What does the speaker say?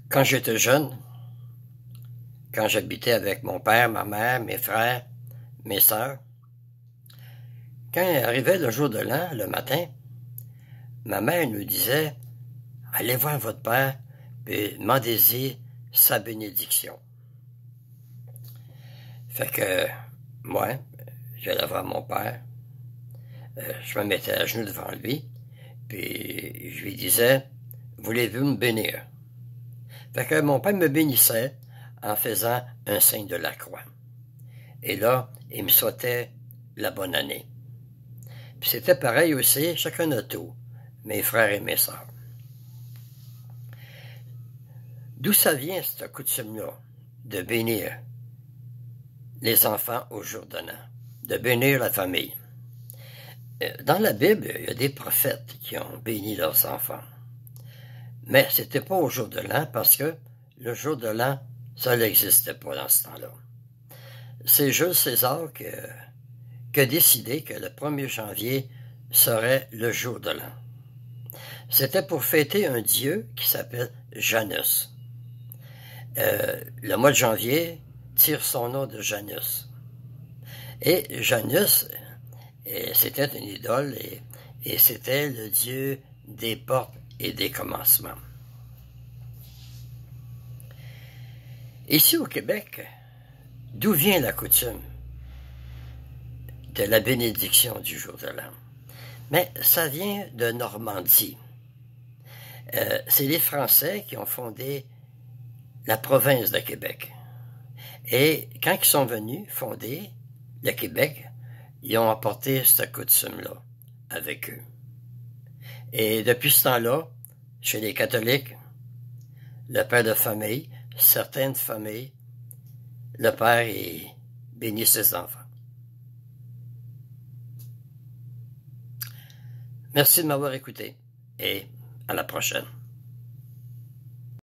Quand j'étais jeune, quand j'habitais avec mon père, ma mère, mes frères, mes sœurs, quand arrivait le jour de l'an, le matin, ma mère nous disait « Allez voir votre père et demandez-y sa bénédiction. » Fait que moi, j'allais voir mon père, je me mettais à genoux devant lui, puis je lui disais « Voulez-vous me bénir? » Fait que mon père me bénissait en faisant un signe de la croix. Et là, il me souhaitait la bonne année. Puis c'était pareil aussi, chacun notre tour, mes frères et mes sœurs. D'où ça vient cette coutume-là de bénir les enfants au jour de l'an, de bénir la famille? Dans la Bible, il y a des prophètes qui ont béni leurs enfants. Mais c'était pas au jour de l'an parce que le jour de l'an, ça n'existait pas dans ce temps-là. C'est Jules César qui a décidé que le 1er janvier serait le jour de l'an. C'était pour fêter un dieu qui s'appelle Janus. Le mois de janvier tire son nom de Janus. Et Janus, c'était une idole et c'était le dieu des portes et des commencements. Ici au Québec, d'où vient la coutume de la bénédiction du jour de l'an? Mais ça vient de Normandie. C'est les Français qui ont fondé la province de Québec. Et quand ils sont venus fonder le Québec, ils ont apporté cette coutume-là avec eux. Et depuis ce temps-là, chez les catholiques, le père de famille, certaines familles, le père il bénit ses enfants. Merci de m'avoir écouté et à la prochaine.